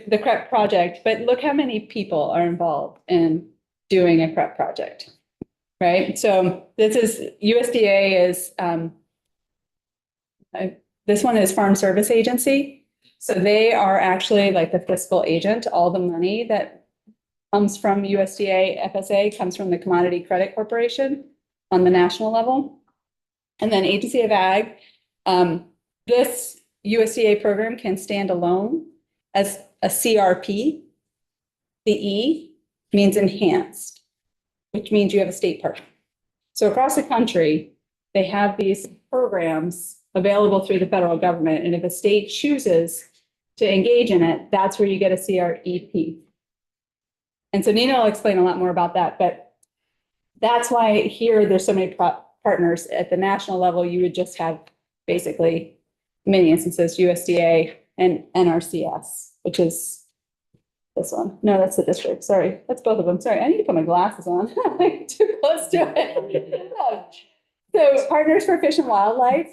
the CREP project, but look how many people are involved in doing a CREP project, right? So this is USDA is, this one is Farm Service Agency. So they are actually like the fiscal agent. All the money that comes from USDA FSA comes from the Commodity Credit Corporation on the national level. And then Agency of Ag, this USDA program can stand alone as a CRP. The E means enhanced, which means you have a state partner. So across the country, they have these programs available through the federal government. And if a state chooses to engage in it, that's where you get a CREP. And so Nina will explain a lot more about that, but that's why here there's so many partners at the national level. You would just have basically many instances, USDA and NRCS, which is this one. No, that's the district. Sorry, that's both of them. Sorry, I need to put my glasses on. I'm too close to it. So Partners for Fish and Wildlife,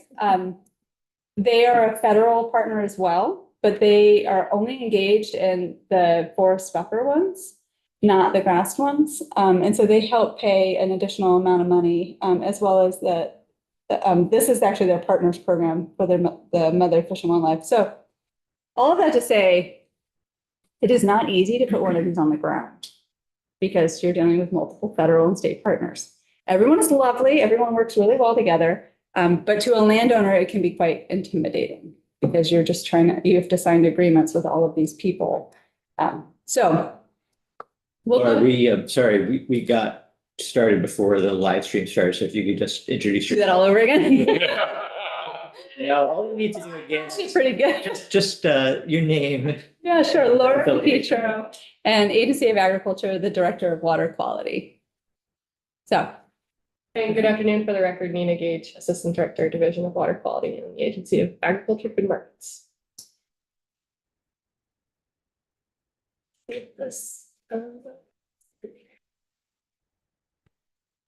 they are a federal partner as well, but they are only engaged in the forest buffer ones, not the grass ones. And so they help pay an additional amount of money, as well as this is actually their partners program for the Mother Fish and Wildlife. So all of that to say, it is not easy to put one of these on the ground because you're dealing with multiple federal and state partners. Everyone is lovely. Everyone works really well together. But to a landowner, it can be quite intimidating because you're just you have to sign agreements with all of these people. Sorry, we got started before the live stream started. So if you could just introduce yourself. Do that all over again? Yeah, all we need to do again. She's pretty good. Just your name. Yeah, sure. Laura Petro, and Agency of Agriculture, the Director of Water Quality. So. And good afternoon. For the record, Nina Gage, Assistant Director, Division of Water Quality in the Agency of Agriculture, Food and Markets. All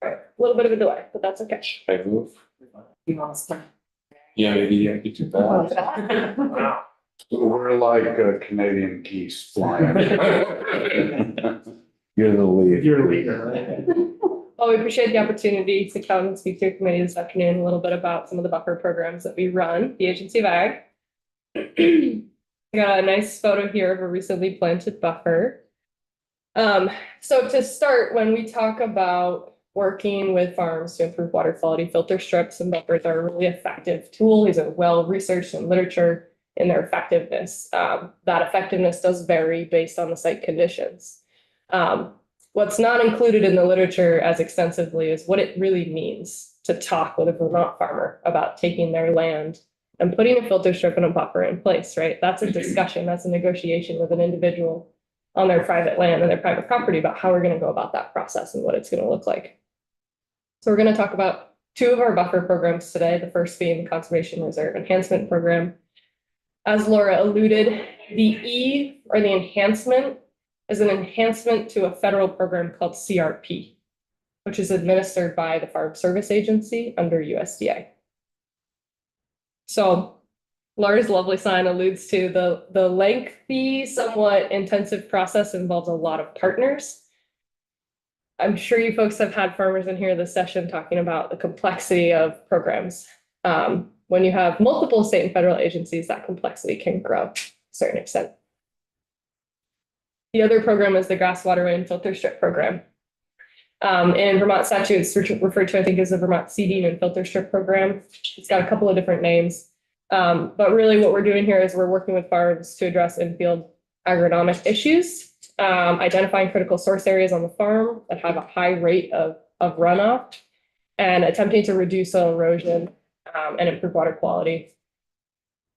right, a little bit of a delay, but that's okay. I move. You want to start? Yeah, maybe I could do that. Wow. We're like Canadian geese flying. You're the lead. You're the leader. Well, we appreciate the opportunity to come and speak to your committee this afternoon a little bit about some of the buffer programs that we run, the Agency of Ag. I got a nice photo here of a recently planted buffer. So to start, when we talk about working with farms to improve water quality, filter strips and buffers are a really effective tool. These are well researched in literature in their effectiveness. That effectiveness does vary based on the site conditions. What's not included in the literature as extensively is what it really means to talk with a Vermont farmer about taking their land and putting a filter strip and a buffer in place, right? That's a discussion, that's a negotiation with an individual on their private land and their private property about how we're going to go about that process and what it's going to look like. So we're going to talk about two of our buffer programs today, the first being the Conservation Reserve Enhancement Program. As Laura alluded, the E, or the enhancement, is an enhancement to a federal program called CRP, which is administered by the Farm Service Agency under USDA. So Laura's lovely sign alludes to the lengthy, somewhat intensive process involves a lot of partners. I'm sure you folks have had farmers in here this session talking about the complexity of programs. When you have multiple state and federal agencies, that complexity can grow to a certain extent. The other program is the Grass Waterway and Filter Strip Program. In Vermont statute, it's referred to, I think, as the Vermont Seeding and Filter Strip Program. It's got a couple of different names. But really what we're doing here is we're working with farms to address in-field agronomic issues, identifying critical source areas on the farm that have a high rate of runoff, and attempting to reduce soil erosion and improve water quality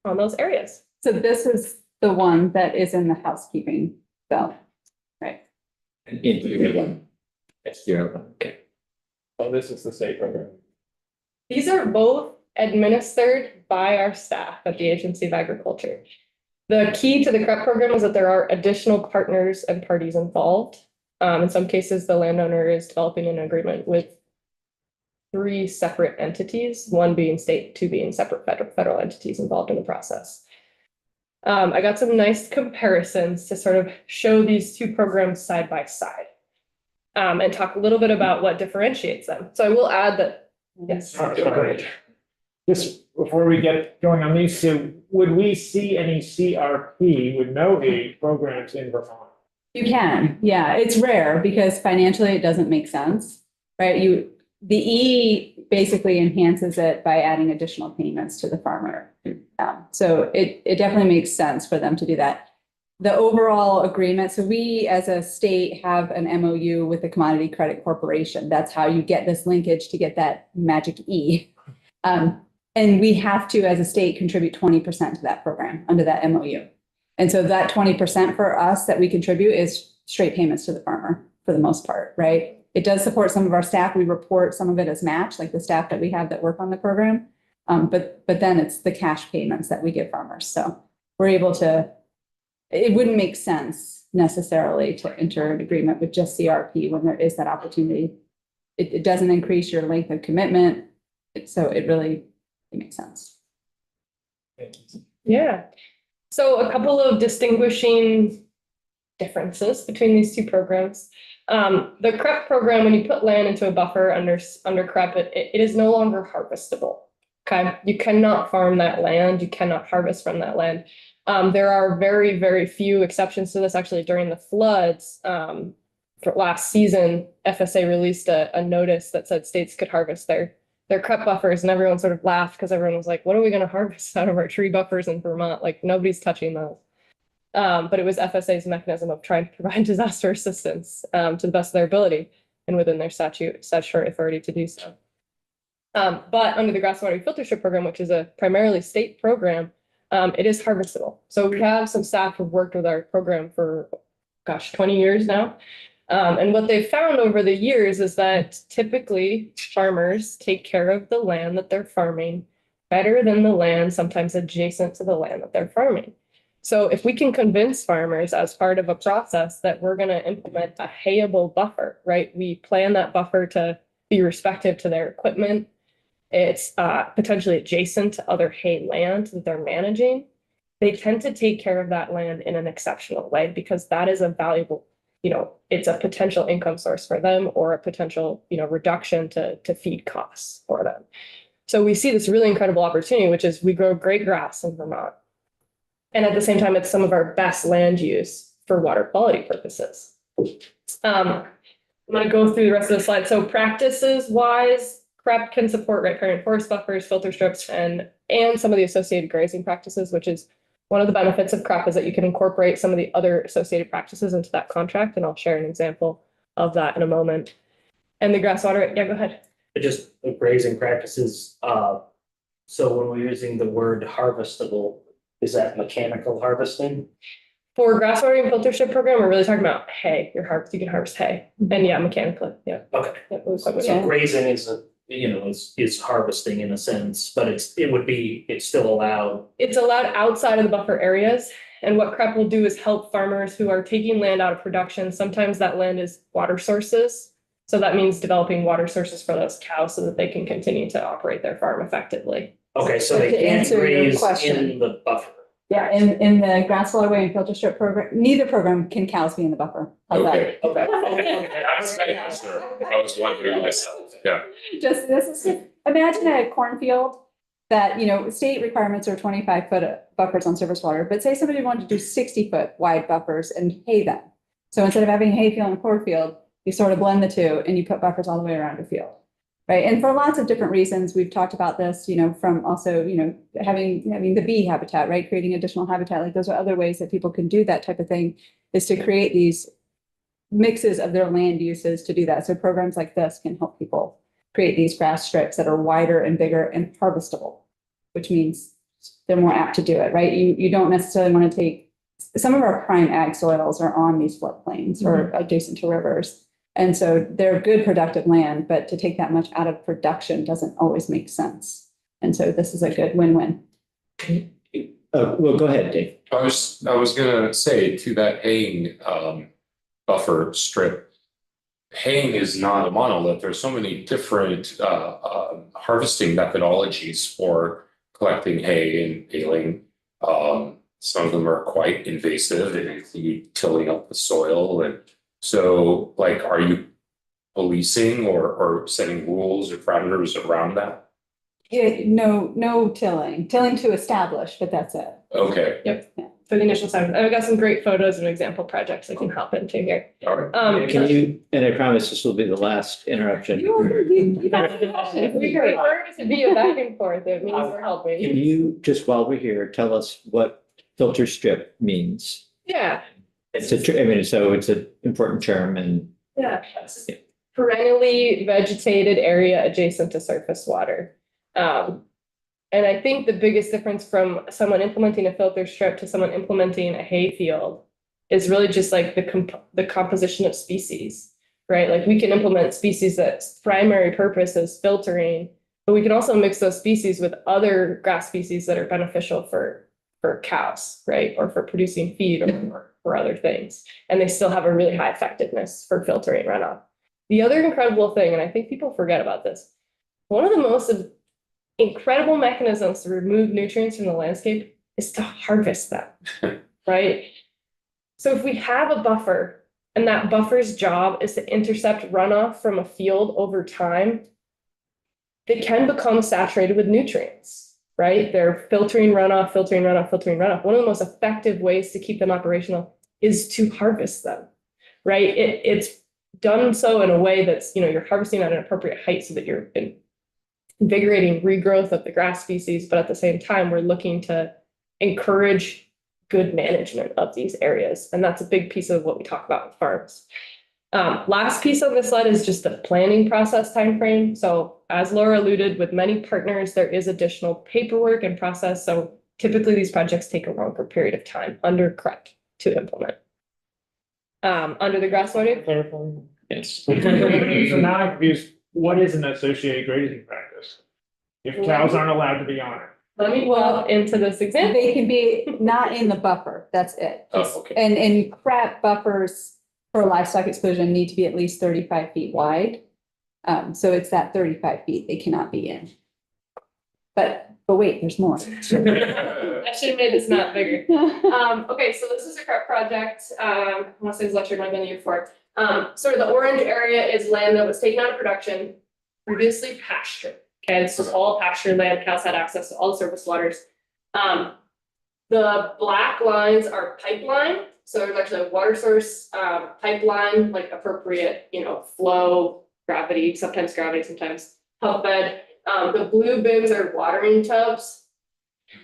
on those areas. So this is the one that is in the housekeeping bill, right? Okay. Oh, this is the state program. These are both administered by our staff at the Agency of Agriculture. The key to the CREP program is that there are additional partners and parties involved. In some cases, the landowner is developing an agreement with 3 separate entities, one being state, 2 being separate federal entities involved in the process. I got some nice comparisons to sort of show these two programs side by side. And talk a little bit about what differentiates them. So I will add that, yes. Sorry. Just before we get going on these two, would we see any CRP with no aid programs in Vermont? You can, yeah, it's rare because financially it doesn't make sense, right? The E basically enhances it by adding additional payments to the farmer. So it definitely makes sense for them to do that. The overall agreement, so we as a state have an MOU with the Commodity Credit Corporation. That's how you get this linkage to get that magic E. And we have to, as a state, contribute 20% to that program under that MOU. And so that 20% for us that we contribute is straight payments to the farmer for the most part, right? It does support some of our staff. We report some of it as match, like the staff that we have that work on the program. But then it's the cash payments that we give farmers. So we're able to, it wouldn't make sense necessarily to enter an agreement with just CRP when there is that opportunity. It doesn't increase your length of commitment. So it makes sense. Yeah. So a couple of distinguishing differences between these two programs. The CREP program, when you put land into a buffer under CREP, it is no longer harvestable. Okay, you cannot farm that land. You cannot harvest from that land. There are very, very few exceptions to this. Actually, during the floods for last season, FSA released a notice that said states could harvest their CREP buffers, and everyone sort of laughed because everyone was like, what are we going to harvest out of our tree buffers in Vermont? Like, nobody's touching those. But it was FSA's mechanism of trying to provide disaster assistance to the best of their ability and within their statutory authority to do so. But under the Grass Water Filter Strip program, which is a primarily state program, it is harvestable. So we have some staff who've worked with our program for, 20 years now. And what they've found over the years is that typically farmers take care of the land that they're farming better than the land sometimes adjacent to the land that they're farming. So if we can convince farmers as part of a process that we're going to implement a hayable buffer, right? We plan that buffer to be respective to their equipment. It's potentially adjacent to other hay land that they're managing. They tend to take care of that land in an exceptional way because that is a valuable, it's a potential income source for them or a potential, reduction to feed costs for them. So we see this really incredible opportunity, which is we grow great grass in Vermont. And at the same time, it's some of our best land use for water quality purposes. I'm going to go through the rest of the slide. So practices wise, CREP can support riparian forest buffers, filter strips, and some of the associated grazing practices, which is one of the benefits of CREP is that you can incorporate some of the other associated practices into that contract. And I'll share an example of that in a moment. And the grass water, yeah, go ahead. Just the grazing practices. So when we're using the word harvestable, is that mechanical harvesting? For grass watering filter strip program, we're really talking about hay. You can harvest hay. And yeah, mechanically. Yeah. Okay. Yeah, So grazing is is harvesting in a sense, but it's still allowed. It's allowed outside of the buffer areas. And what CREP will do is help farmers who are taking land out of production. Sometimes that land is water sources. So that means developing water sources for those cows so that they can continue to operate their farm effectively. Okay, so But they to can't answer your graze question- in the buffer. Yeah, in the grass waterway and filter strip program, neither program can cows be in the buffer. How's that? Okay. I was wondering myself, yeah. Just imagine a cornfield that, state requirements are 25-foot buffers on surface water, but say somebody wanted to do 60-foot wide buffers and hay them. So instead of having a hay field and a cornfield, you sort of blend the two and you put buffers all the way around your field. Right. And for lots of different reasons, we've talked about this, from also, having the bee habitat, right? Creating additional habitat. Like those are other ways that people can do that type of thing, is to create these mixes of their land uses to do that. So programs like this can help people create these grass strips that are wider and bigger and harvestable, which means they're more apt to do it, right? You don't necessarily want to take, some of our prime ag soils are on these floodplains or adjacent to rivers. And so they're good productive land, but to take that much out of production doesn't always make sense. And so this is a good win-win. Well, go ahead, Dave. I was gonna say to that haying buffer strip, haying is not a monolith. There's so many different harvesting methodologies for collecting hay and baling. Some of them are quite invasive and include tilling up the soil. And so like, are you policing or setting rules or parameters around that? Yeah, no tilling to establish, but that's it. Okay, For the initial time, I've got some great photos and example projects I can hop into here. all right. Can you, and I promise this will be the last interruption. We prefer to be a back and forth, it means we're helping. Can you, just while we're here, tell us what filter strip means? Yeah, It's I mean, so it's an important term and yeah. Perennially vegetated area adjacent to surface water. And I think the biggest difference from someone implementing a filter strip to someone implementing a hay field is really just like the composition of species, right? Like we can implement species that's primary purpose is filtering, but we can also mix those species with other grass species that are beneficial for cows, right? Or for producing feed or for other things. And they still have a really high effectiveness for filtering runoff. The other incredible thing, and I think people forget about this, one of the most incredible mechanisms to remove nutrients from the landscape is to harvest them, right? So if we have a buffer and that buffer's job is to intercept runoff from a field over time, they can become saturated with nutrients, right? They're filtering runoff, filtering runoff, filtering runoff. One of the most effective ways to keep them operational is to harvest them, right? It's done so in a way that's, you're harvesting at an appropriate height so that you're invigorating regrowth of the grass species, but at the same time, we're looking to encourage good management of these areas. And that's a big piece of what we talk about in farms. Last piece on this slide is just the planning process timeframe. So as Laura alluded, with many partners, there is additional paperwork and process. So typically these projects take a longer period of time under CREC to implement. Under the grass water, Clarifying. yes. So now I'm confused, what is an associated grazing practice? If cows aren't allowed to be on it? let me walk into this example. They can be not in the buffer, that's it. Oh, okay. And crap buffers for livestock exclusion need to be at least 35 feet wide. So it's that 35 feet they cannot be in. But wait, there's more. I should have made this not bigger. Okay, so this is a CREP project. I want to say it's lecture might have been the year before. Sort of the orange area is land that was taken out of production, previously pasture. Okay, this was all pasture land. Cows had access to all the surface waters. The black lines are pipeline. So there's actually a water source pipeline, like appropriate, flow, gravity, sometimes pump bed. The blue bins are watering tubs.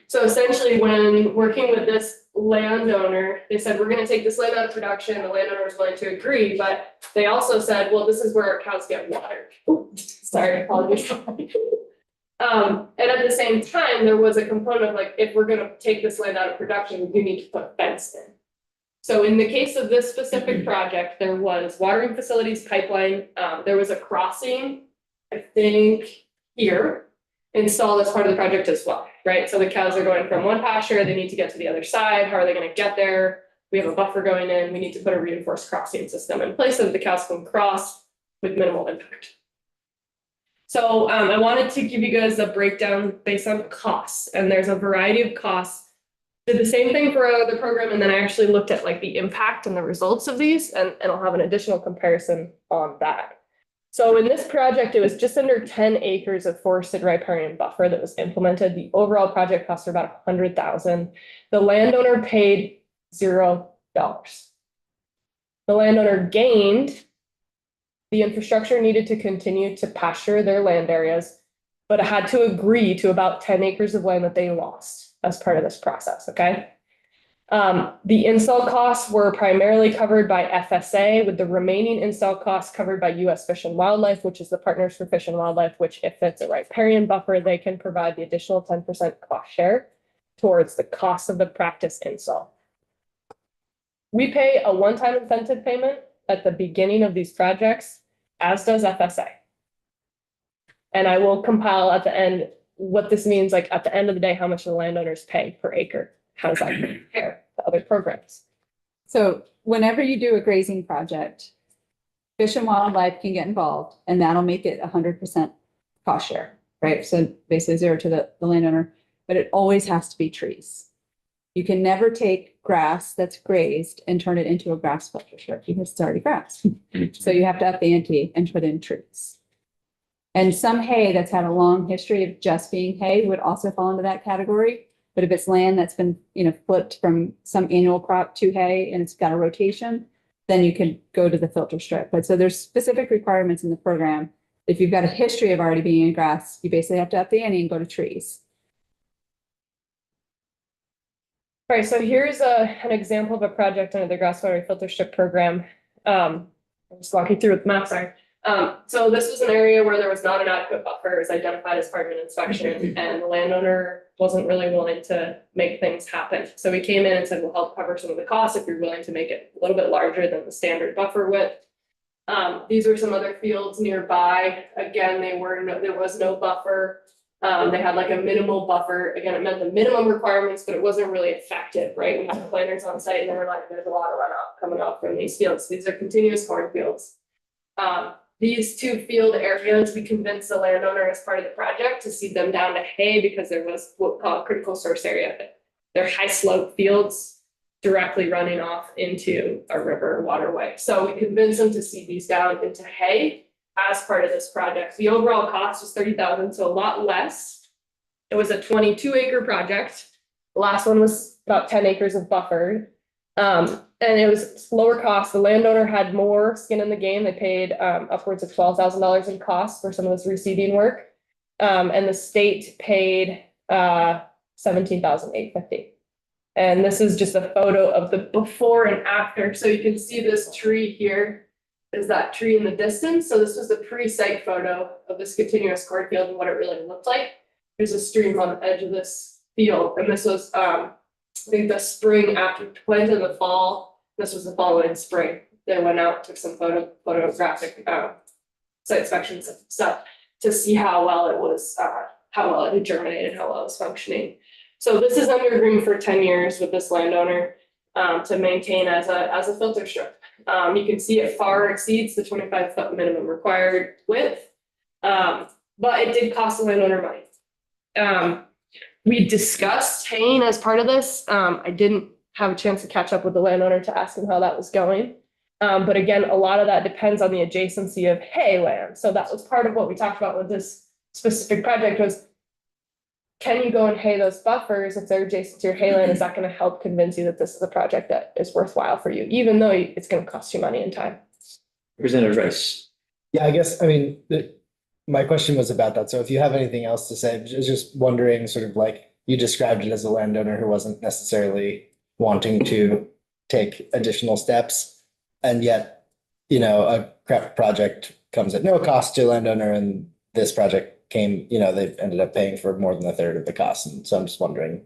So essentially when working with this landowner, they said, we're going to take this land out of production. The landowner was willing to agree, but they also said, well, this is where our cows get water. Sorry, apologies. And at the same time, there was a component of like, if we're going to take this land out of production, we do need to put fence in. So in the case of this specific project, there was watering facilities, pipeline, there was a crossing, I think here, installed as part of the project as well, right? So the cows are going from one pasture, they need to get to the other side. How are they going to get there? We have a buffer going in. We need to put a reinforced crossing system in place so that the cows can cross with minimal impact. So I wanted to give you guys a breakdown based on costs, and there's a variety of costs. Did the same thing for the program, and then I actually looked at like the impact and the results of these, and I'll have an additional comparison on that. So in this project, it was just under 10 acres of forested riparian buffer that was implemented. The overall project cost about $100,000. The landowner paid $0. The landowner gained the infrastructure needed to continue to pasture their land areas, but it had to agree to about 10 acres of land that they lost as part of this process, okay? The install costs were primarily covered by FSA, with the remaining install costs covered by U.S. Fish and Wildlife, which is the Partners for Fish and Wildlife, which if it's a riparian buffer, they can provide the additional 10% cost share towards the cost of the practice install. We pay a one-time incentive payment at the beginning of these projects, as does FSA. And I will compile at the end what this means, like at the end of the day, how much the landowners pay per acre. How does that compare to other programs? So whenever you do a grazing project, Fish and Wildlife can get involved, and that'll make it 100% cost share, right? So basically zero to the landowner, but it always has to be trees. You can never take grass that's grazed and turn it into a grass filter strip because it's already grass. So you have to up the ante and put in trees. And some hay that's had a long history of just being hay would also fall into that category. But if it's land that's been, flipped from some annual crop to hay and it's got a rotation, then you can go to the filter strip. But so there's specific requirements in the program. If you've got a history of already being in grass, you basically have to up the ante and go to trees. All right, so here's an example of a project under the grass water filter strip program. I'll just walk you through with the map, sorry. So this was an area where there was not an adequate buffer. It was identified as part of an inspection, and the landowner wasn't really willing to make things happen. So we came in and said, we'll help cover some of the costs if you're willing to make it a little bit larger than the standard buffer width. These are some other fields nearby. Again, there was no buffer. They had like a minimal buffer. Again, it met the minimum requirements, but it wasn't really effective, right? We had planters on site and they were like, there's a lot of runoff coming off from these fields. These are continuous cornfields. These two field areas, we convinced the landowner as part of the project to seed them down to hay because there was what we call a critical source area. They're high slope fields directly running off into a river waterway. So we convinced them to seed these down into hay as part of this project. The overall cost was $30,000, so a lot less. It was a 22-acre project. The last one was about 10 acres of buffered. And it was lower cost. The landowner had more skin in the game. They paid upwards of $12,000 in costs for some of this reseeding work. And the state paid $17,850. And this is just a photo of the before and after. So you can see this tree here is that tree in the distance. So this was the pre-site photo of this continuous cornfield and what it really looked like. There's a stream on the edge of this field. And this was I think the spring after planted in the fall. This was the following spring. They went out, took some photographic site inspections and stuff to see how well it was, how well it had germinated, how well it was functioning. So this is under agreement for 10 years with this landowner to maintain as a filter strip. You can see it far exceeds the 25-foot minimum required width, but it did cost the landowner money. We discussed haying as part of this. I didn't have a chance to catch up with the landowner to ask him how that was going. But again, a lot of that depends on the adjacency of hay land. So that was part of what we talked about with this specific project was, can you go and hay those buffers if they're adjacent to your hay land? Is that going to help convince you that this is a project that is worthwhile for you, even though it's going to cost you money and time? Representative Rice. Yeah, I guess, my question was about that. So if you have anything else to say, just wondering, sort of like you described it as a landowner who wasn't necessarily wanting to take additional steps. And yet, a craft project comes at no cost to a landowner, and this project came, they've ended up paying for more than a third of the cost. And so I'm just wondering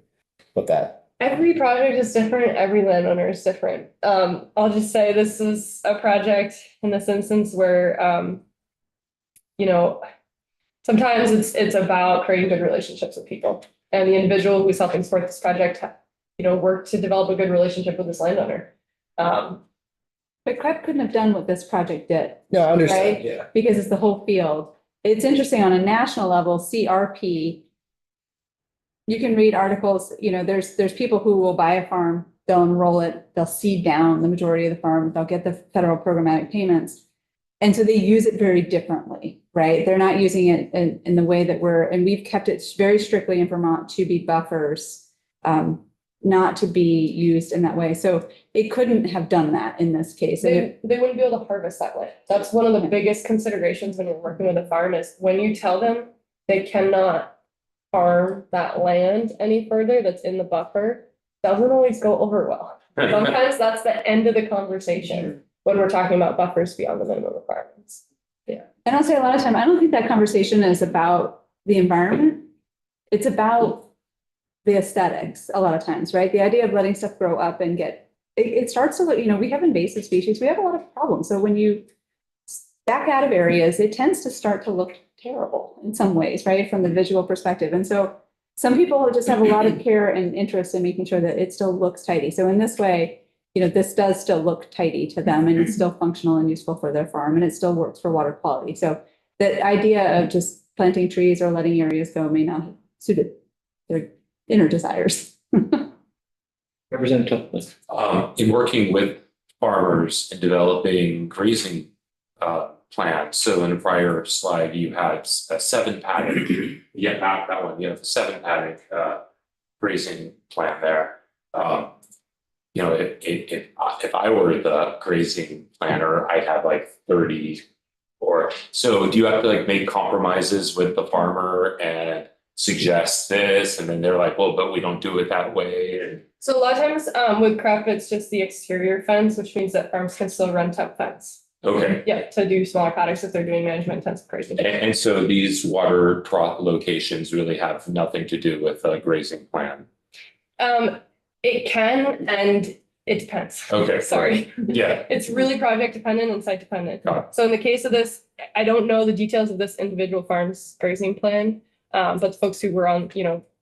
what that. Every project is different. Every landowner is different. I'll just say this is a project in this instance where, sometimes it's about creating good relationships with people. And the individual who's helping support this project, worked to develop a good relationship with this landowner. But CREP couldn't have done what this project did. No, I understand. Right? Yeah. Because it's the whole field. It's interesting on a national level, CRP. You can read articles, there's people who will buy a farm, they'll enroll it, they'll seed down the majority of the farm, they'll get the federal programmatic payments. And so they use it very differently, right? They're not using it in the way that and we've kept it very strictly in Vermont to be buffers, not to be used in that way. So it couldn't have done that in this case. They wouldn't be able to harvest that way. That's one of the biggest considerations when you're working with a farm is when you tell them they cannot farm that land any further that's in the buffer, doesn't always go over well. Sometimes that's the end of the conversation when we're talking about buffers beyond the minimum requirements. Yeah. And I'll say a lot of time, I don't think that conversation is about the environment. It's about the aesthetics a lot of times, right? The idea of letting stuff grow up and it starts to look, we have invasive species, we have a lot of problems. So when you back out of areas, it tends to start to look terrible in some ways, right? From the visual perspective. And so some people just have a lot of care and interest in making sure that it still looks tidy. So in this way, this does still look tidy to them and it's still functional and useful for their farm and it still works for water quality. So the idea of just planting trees or letting areas go may not have suited their inner desires. Representative Tupman. In working with farmers and developing grazing plans. So in a prior slide, you had a 7-paddock, yeah, not that one, you have a 7-paddock grazing plan there. You know, if I were the grazing planner, I'd have like 30 or so. Do you have to like make compromises with the farmer and suggest this, and then they're like, well, but we don't do it that way, and So a lot of times, with CREP, it's just the exterior fence, which means that farms can still run temp fence. okay. Yeah, to do smaller paddocks if they're doing management intensive grazing. And so these water trough locations really have nothing to do with a grazing plan. It can, and it depends. Okay. Sorry. Yeah, It's really project dependent and site dependent. Got So in the case of this, I don't know the details of this individual farm's grazing plan. But the folks who were on,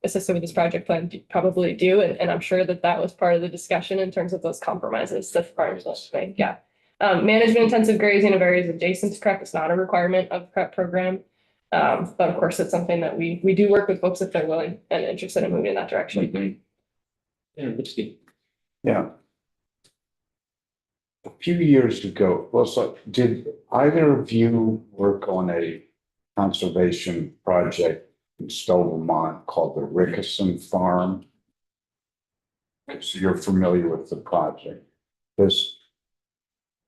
assisted with this project plan probably do, and I'm sure that that was part of the discussion in terms of those compromises that the farmers must make, yeah. Management intensive grazing of areas adjacent to CREP is not a requirement of the CREP program. But of course, it's something that we do work with folks if they're willing and interested in moving in that direction. Mhm. Yeah, Lipsky. Yeah. A few years ago, well, so did either of you work on a conservation project in Stowe, Vermont called the Rickerson Farm? So you're familiar with the project. This,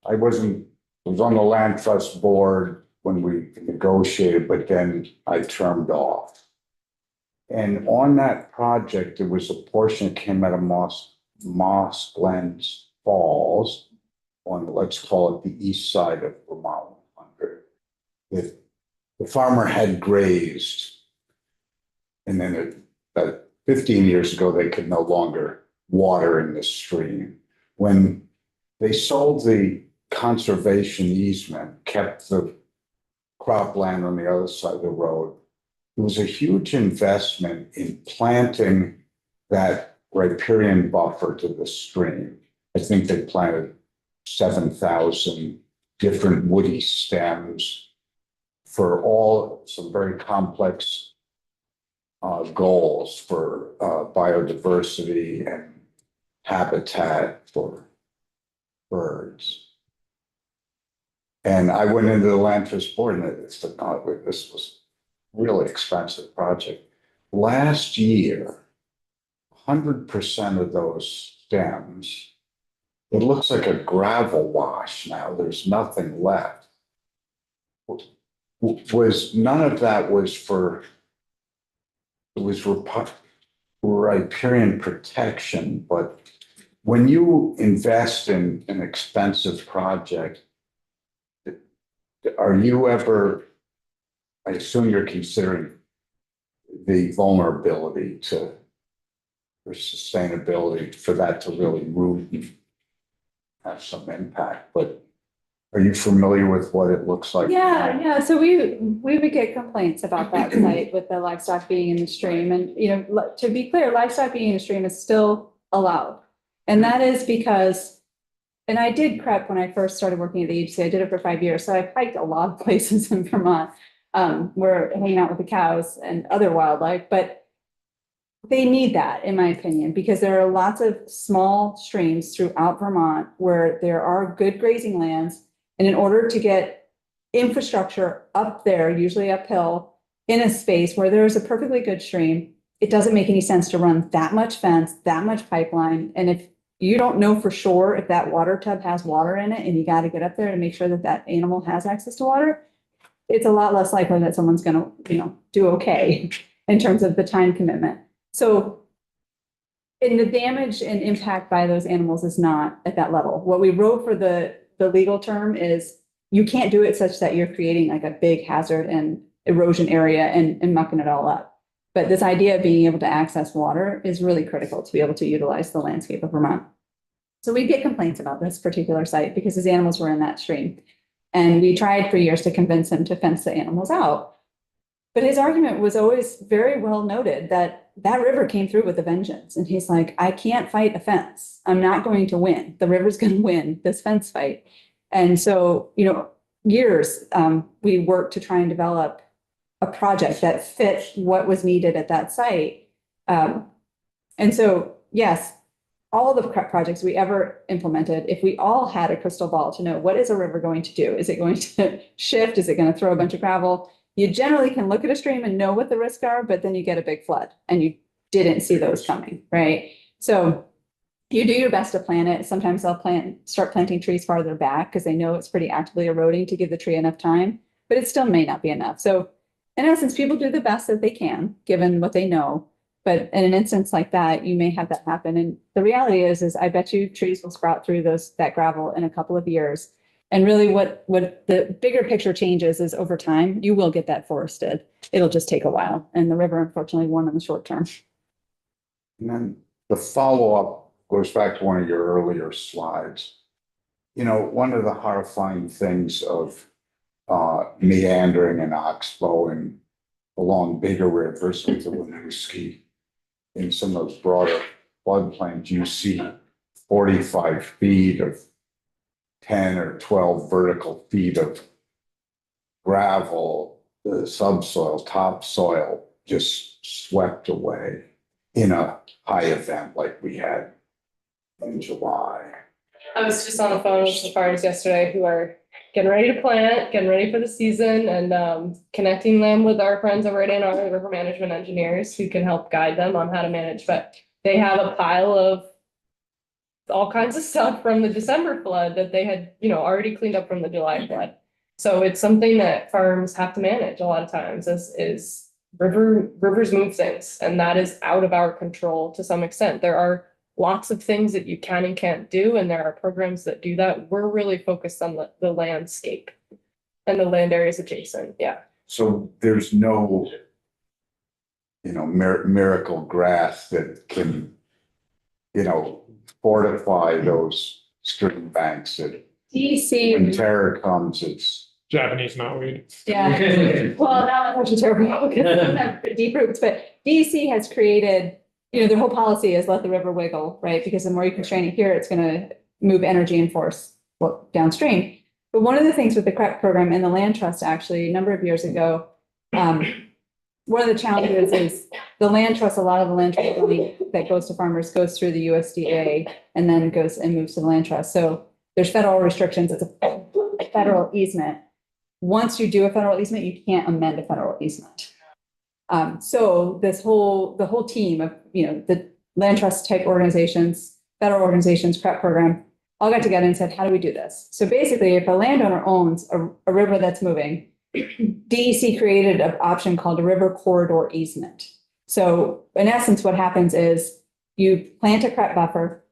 I was on the land trust board when we negotiated, but then I termed off. And on that project, there was a portion that came out of Moss Glens Falls on, let's call it the east side of Vermont 100. The farmer had grazed. And then about 15 years ago, they could no longer water in the stream. When they sold the conservation easement, kept the cropland on the other side of the road, it was a huge investment in planting that riparian buffer to the stream. I think they planted 7,000 different woody stems for all some very complex goals for biodiversity and habitat for birds. And I went into the land trust board and it's like, oh, this was a really expensive project. Last year, 100% of those stems, it looks like a gravel wash now. There's nothing left. None of that was for, it was for riparian protection, but when you invest in an expensive project, are you ever, I assume you're considering the vulnerability to, or sustainability for that to really root and have some impact, but are you familiar with what it looks like? Yeah. So we would get complaints about that site with the livestock being in the stream. And, to be clear, livestock being in the stream is still allowed. And that is because, and I did CREP when I first started working at the agency. I did it for 5 years. So I've hiked a lot of places in Vermont. We're hanging out with the cows and other wildlife, but they need that, in my opinion, because there are lots of small streams throughout Vermont where there are good grazing lands. And in order to get infrastructure up there, usually uphill, in a space where there is a perfectly good stream, it doesn't make any sense to run that much fence, that much pipeline. And if you don't know for sure if that water tub has water in it and you got to get up there to make sure that that animal has access to water, it's a lot less likely that someone's going to, do okay in terms of the time commitment. So, and the damage and impact by those animals is not at that level. What we wrote for the legal term is you can't do it such that you're creating like a big hazard and erosion area and mucking it all up. But this idea of being able to access water is really critical to be able to utilize the landscape of Vermont. So we get complaints about this particular site because his animals were in that stream. And we tried for years to convince him to fence the animals out. But his argument was always very well noted that that river came through with a vengeance. And he's like, I can't fight a fence. I'm not going to win. The river's going to win this fence fight. And so, years we worked to try and develop a project that fit what was needed at that site. And so, yes, all the projects we ever implemented, if we all had a crystal ball to know what is a river going to do? Is it going to shift? Is it going to throw a bunch of gravel? You generally can look at a stream and know what the risks are, but then you get a big flood and you didn't see those coming, right? So you do your best to plan it. Sometimes they'll start planting trees farther back because they know it's pretty actively eroding to give the tree enough time, but it still may not be enough. So in essence, people do the best that they can, given what they know. But in an instance like that, you may have that happen. And the reality is I bet you trees will sprout through that gravel in a couple of years. And really what the bigger picture changes is over time, you will get that forested. It'll just take a while. And the river unfortunately won in the short term. And then the follow-up goes back to one of your earlier slides. You know, one of the horrifying things of meandering and oxbowing along bigger rivers like the Winooski in some of those broader floodplains, you see 45 feet of 10 or 12 vertical feet of gravel, the subsoil, topsoil just swept away in a high event like we had in July. I was just on the phone with some farmers yesterday who are getting ready to plant, getting ready for the season, and connecting them with our friends over at Ann Arbor, river management engineers who can help guide them on how to manage. But they have a pile of all kinds of stuff from the December flood that they had, already cleaned up from the July flood. So it's something that farms have to manage a lot of times is rivers move things, and that is out of our control to some extent. There are lots of things that you can and can't do, and there are programs that do that. We're really focused on the landscape and the land areas adjacent. Yeah. So there's no, miracle grass that can, fortify those stream banks that when DC, terror comes, it's. Japanese knotweed. yeah, well, not much terrible because they don't have deep roots, but DC has created, their whole policy is let the river wiggle, right? Because the more you constrain it here, it's going to move energy and force downstream. But one of the things with the CREP program and the land trust, actually, a number of years ago, one of the challenges is the land trust, a lot of the land trust money that goes to farmers goes through the USDA and then goes and moves to the land trust. So there's federal restrictions. It's a federal easement. Once you do a federal easement, you can't amend a federal easement. So the whole team of, the land trust type organizations, federal organizations, CREP program, all got together and said, how do we do this? So basically, if a landowner owns a river that's moving, DEC created an option called a river corridor easement. So in essence, what happens is you plant a CREP buffer,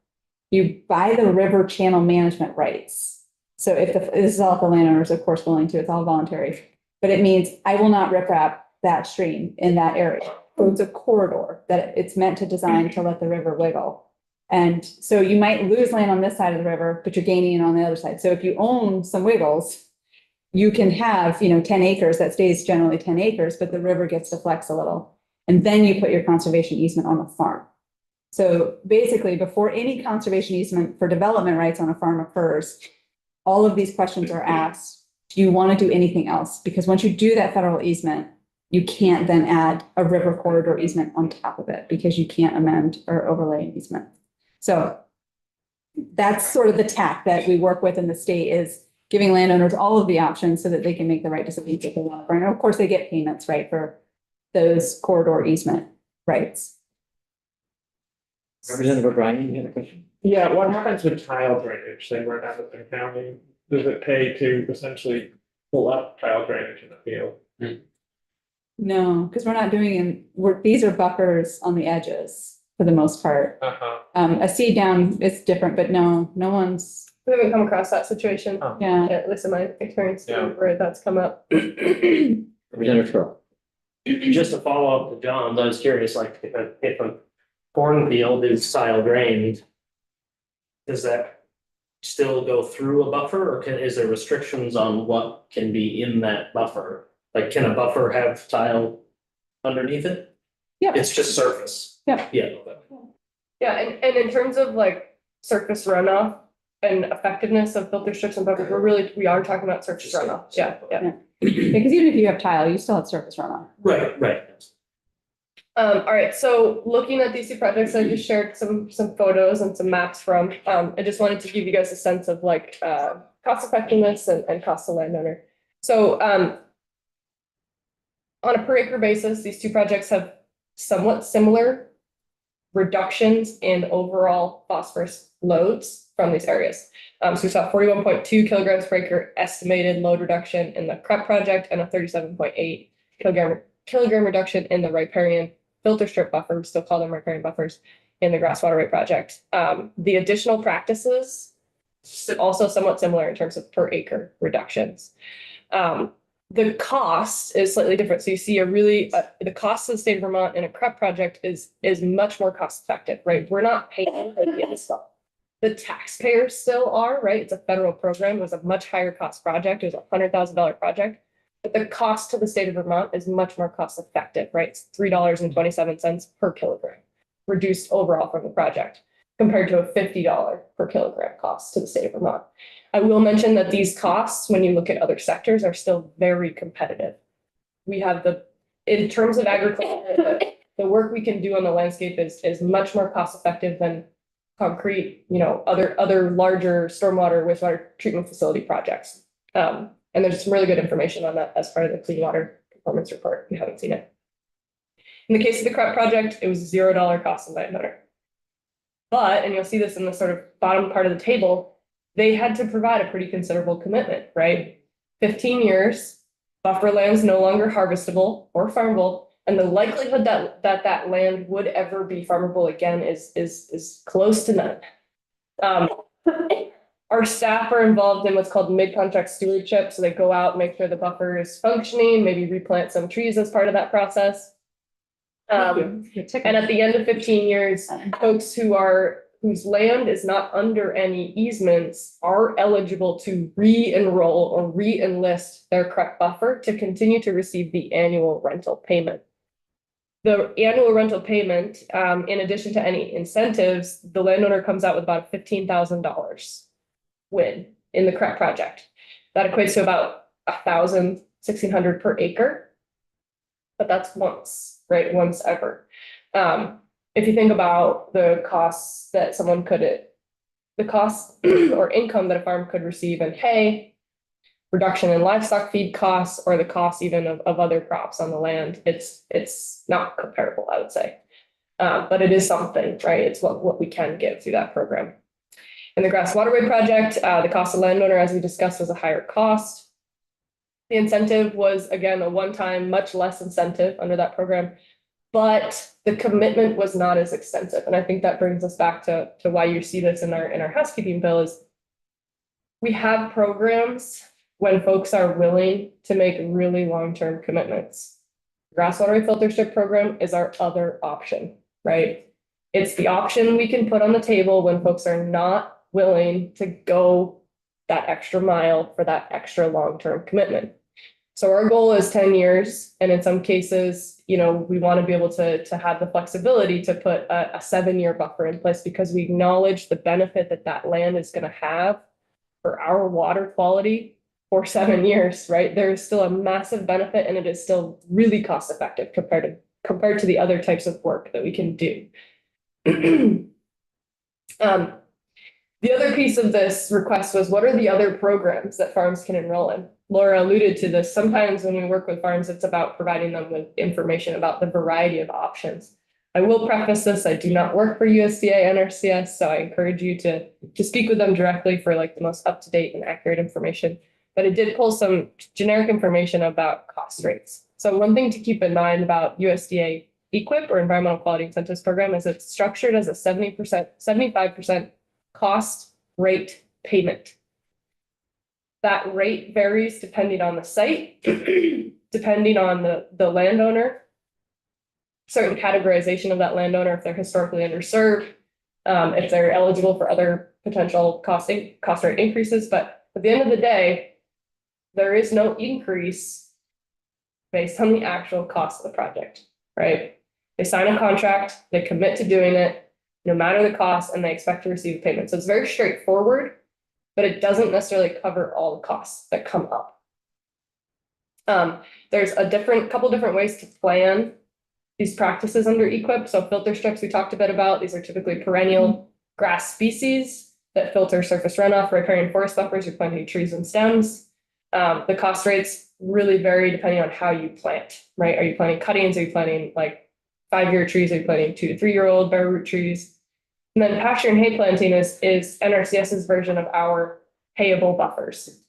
you buy the river channel management rights. So this is all if the landowner is of course willing to, it's all voluntary, but it means I will not riprap that stream in that area. So it's a corridor that it's meant to design to let the river wiggle. And so you might lose land on this side of the river, but you're gaining it on the other side. So if you own some wiggles, you can have, 10 acres, that stays generally 10 acres, but the river gets to flex a little. And then you put your conservation easement on the farm. So basically, before any conservation easement for development rights on a farm occurs, all of these questions are asked. Do you want to do anything else? Because once you do that federal easement, you can't then add a river corridor easement on top of it because you can't amend or overlay an easement. So that's sort of the tack that we work with in the state, is giving landowners all of the options so that they can make the right decisions if they want. And of course, they get payments, right, for those corridor easement rights. Representative O'Brien, you had a question? Yeah, what happens with tile drainage? They run out of the county. Does it pay to essentially pull up tile drainage in the field? No, because we're not doing these are buffers on the edges for the most part. A seed down is different, but no one's. We haven't come across that situation, Yeah. at least in my experience, Yeah. where that's come up. Representative Trout. Just to follow up to John's, I was curious, like, if a cornfield is tile drained, does that still go through a buffer, or is there restrictions on what can be in that buffer? Like, can a buffer have tile underneath it? Yeah. It's just surface? Yeah. Yeah. Yeah, and in terms of like surface runoff and effectiveness of filter strips and buffers, we are talking about surface runoff. Yeah. Because even if you have tile, you still have surface runoff. Right. All right, so looking at these two projects, I just shared some photos and some maps from, I just wanted to give you guys a sense of like, cost effectiveness and cost to landowner. So, on a per acre basis, these two projects have somewhat similar reductions in overall phosphorus loads from these areas. So we saw 41.2 kilograms per acre estimated load reduction in the CREP project and a 37.8 kilogram reduction in the riparian filter strip buffer, we still call them riparian buffers, in the grass waterway project. The additional practices also somewhat similar in terms of per acre reductions. The cost is slightly different. So you see the cost of the state of Vermont in a CREP project is much more cost effective, right? We're not paying for the install. The taxpayers still are, right? It's a federal program. It was a much higher cost project. It was $100,000 project. But the cost to the state of Vermont is much more cost effective, right? It's $3.27 per kilogram, reduced overall from the project, compared to a $50 per kilogram cost to the state of Vermont. I will mention that these costs, when you look at other sectors, are still very competitive. We have in terms of agriculture, the work we can do on the landscape is much more cost effective than concrete, other larger stormwater, wastewater treatment facility projects. And there's some really good information on that as part of the Clean Water Performance Report, if you haven't seen it. In the case of the CREP project, it was $0 cost to landowner. But, and you'll see this in the sort of bottom part of the table, they had to provide a pretty considerable commitment, right? 15 years, buffer land's no longer harvestable or farmable, and the likelihood that land would ever be farmable again is close to none. Our staff are involved in what's called mid-contract stewardship, so they go out, make sure the buffer is functioning, maybe replant some trees as part of that process. And at the end of 15 years, folks whose land is not under any easements are eligible to re-enroll or re-enlist their CREP buffer to continue to receive the annual rental payment. The annual rental payment, in addition to any incentives, the landowner comes out with about $15,000 win in the CREP project. That equates to about $1,600 per acre. But that's once, right? Once ever. If you think about the costs that the cost or income that a farm could receive in hay, reduction in livestock feed costs, or the cost even of other crops on the land, it's not comparable, I would say. But it is something, right? It's what we can give through that program. In the grass waterway project, the cost of landowner, as we discussed, was a higher cost. The incentive was, again, a one-time, much less incentive under that program, but the commitment was not as extensive. And I think that brings us back to why you see this in our housekeeping bill is we have programs when folks are willing to make really long-term commitments. Grass waterway filter strip program is our other option, right? It's the option we can put on the table when folks are not willing to go that extra mile for that extra long-term commitment. So our goal is 10 years. And in some cases, we want to be able to have the flexibility to put a 7-year buffer in place because we acknowledge the benefit that land is going to have for our water quality for 7 years, right? There is still a massive benefit and it is still really cost effective compared to the other types of work that we can do. The other piece of this request was, what are the other programs that farms can enroll in? Laura alluded to this. Sometimes when we work with farms, it's about providing them with information about the variety of options. I will preface this, I do not work for USDA NRCS, so I encourage you to speak with them directly for like the most up-to-date and accurate information. But it did pull some generic information about cost rates. So one thing to keep in mind about USDA EQIP or Environmental Quality Incentives Program is it's structured as a 75% cost rate payment. That rate varies depending on the site, depending on the landowner, certain categorization of that landowner, if they're historically underserved, if they're eligible for other potential cost rate increases. But at the end of the day, there is no increase based on the actual cost of the project, right? They sign a contract, they commit to doing it, no matter the cost, and they expect to receive a payment. So it's very straightforward, but it doesn't necessarily cover all the costs that come up. There's a couple different ways to plan these practices under EQIP. So filter strips we talked a bit about, these are typically perennial grass species that filter surface runoff, riparian forest buffers, you're planting trees and stems. The cost rates really vary depending on how you plant, right? Are you planting cuttings? Are you planting like 5-year trees? Are you planting 2 to 3-year-old bare root trees? And then pasture and hay planting is NRCS's version of our payable buffers,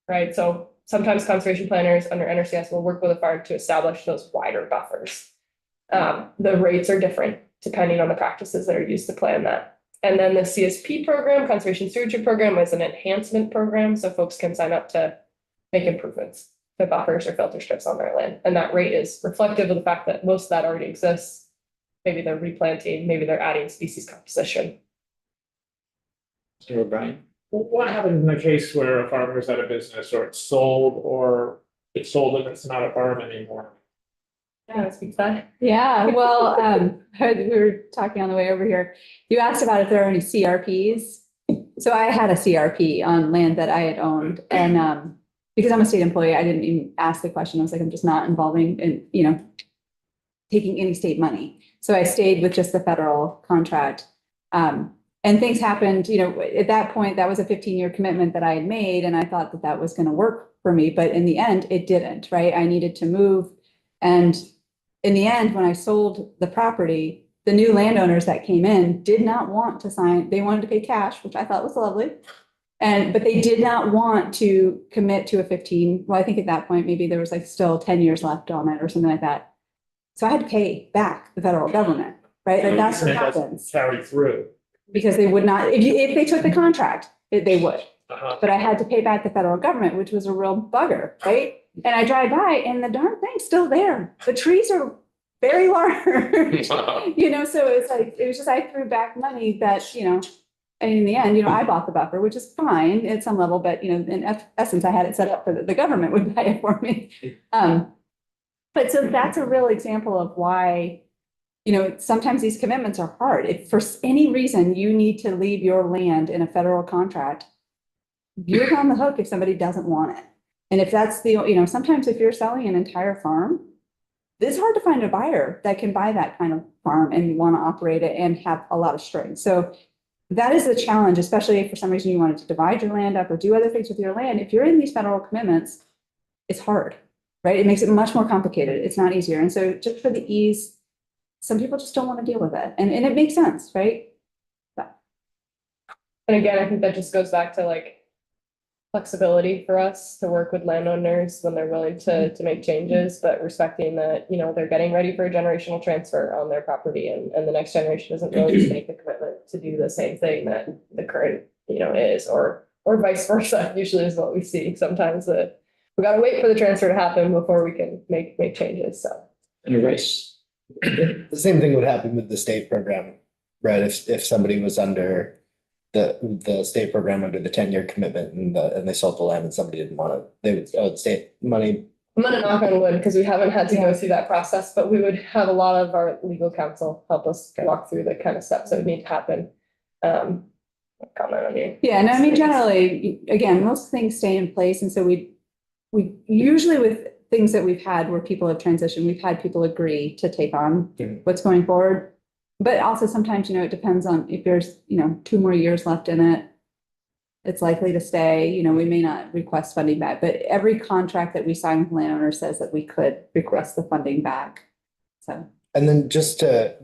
right? So sometimes conservation planners under NRCS will work with a farm to establish those wider buffers. The rates are different depending on the practices that are used to plan that. And then the CSP program, Conservation Stewardship Program, is an enhancement program. So folks can sign up to make improvements to buffers or filter strips on their land. And that rate is reflective of the fact that most of that already exists. Maybe they're replanting, maybe they're adding species composition. Mr. O'Brien? What happens in the case where a farmer is out of business or it's sold and it's not a farm anymore? Yeah, speak to that. Yeah, well, we were talking on the way over here. You asked about if there are any CRPs. So I had a CRP on land that I had owned, and because I'm a state employee, I didn't even ask the question. I was like, I'm just not involving in, taking any state money. So I stayed with just the federal contract. And things happened, at that point, that was a 15-year commitment that I had made, and I thought that that was going to work for me. But in the end, it didn't, right? I needed to move. And in the end, when I sold the property, the new landowners that came in did not want to sign. They wanted to pay cash, which I thought was lovely. But they did not want to commit to a 15. Well, I think at that point, maybe there was like still 10 years left on it or something like that. So I had to pay back the federal government, right? Like that's what And it doesn't happens. carry through. Because they would not, if they took the contract, they would. Uh-huh. But I had to pay back the federal government, which was a real bugger, right? And I drive by and the darn thing's still there. The trees are very large, so it's like, it was just, I threw back money that, and in the end, I bought the buffer, which is fine at some level, but, in essence, I had it set up for the government would buy it for me. But so that's a real example of why, sometimes these commitments are hard. If for any reason you need to leave your land in a federal contract, you're on the hook if somebody doesn't want it. And if that's sometimes if you're selling an entire farm, it's hard to find a buyer that can buy that kind of farm and want to operate it and have a lot of strength. So that is the challenge, especially if for some reason you wanted to divide your land up or do other things with your land. If you're in these federal commitments, it's hard, right? It makes it much more complicated. It's not easier. And so just for the ease, some people just don't want to deal with it. And it makes sense, right? And again, I think that just goes back to like flexibility for us to work with landowners when they're willing to make changes, but respecting that, they're getting ready for a generational transfer on their property and the next generation isn't willing to make the commitment to do the same thing that the current, is, or vice versa, usually is what we see. Sometimes we got to wait for the transfer to happen before we can make changes, so. And Rice? The same thing would happen with the state program, right? If somebody was under the state program under the 10-year commitment and they sold the land and somebody didn't want it, they would owe the state money. I'm gonna knock on wood because we haven't had to go through that process, but we would have a lot of our legal counsel help us walk through the kind of steps that would need to happen. Comment on you. Yeah, no, I mean, generally, again, most things stay in place. And so we usually with things that we've had where people have transitioned, we've had people agree to take on what's going forward. But also sometimes, it depends on if there's, 2 more years left in it, it's likely to stay, we may not request funding back, but every contract that we sign with landowner says that we could request the funding back. So. And then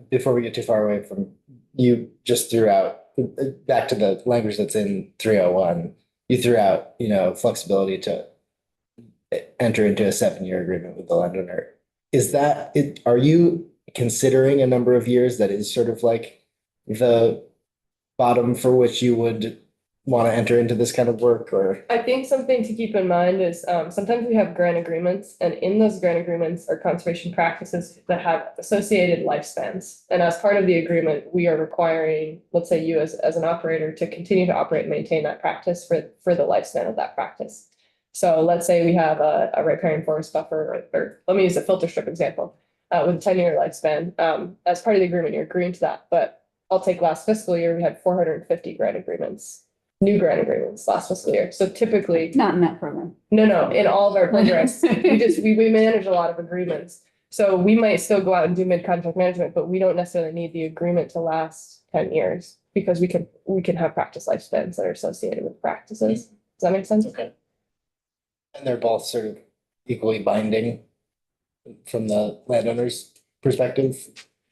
before we get too far away from, you just threw out, back to the language that's in 301, you threw out, flexibility to enter into a 7-year agreement with the landowner. Is that it? Are you considering a number of years that is sort of like the bottom for which you would want to enter into this kind of work? Or I think something to keep in mind is sometimes we have grant agreements, and in those grant agreements are conservation practices that have associated lifespans. And as part of the agreement, we are requiring, let's say you as an operator, to continue to operate and maintain that practice for the lifespan of that practice. So let's say we have a riparian forest buffer, or let me use a filter strip example. With a 10-year lifespan, as part of the agreement, you're agreeing to that. But I'll take last fiscal year, we had 450 grant agreements, new grant agreements last fiscal year. So typically, Not in that program. no, in all of our programs, we manage a lot of agreements. So we might still go out and do mid-contract management, but we don't necessarily need the agreement to last 10 years because we can have practice lifespans that are associated with practices. Does that make sense? Okay. And they're both sort of equally binding from the landowner's perspective.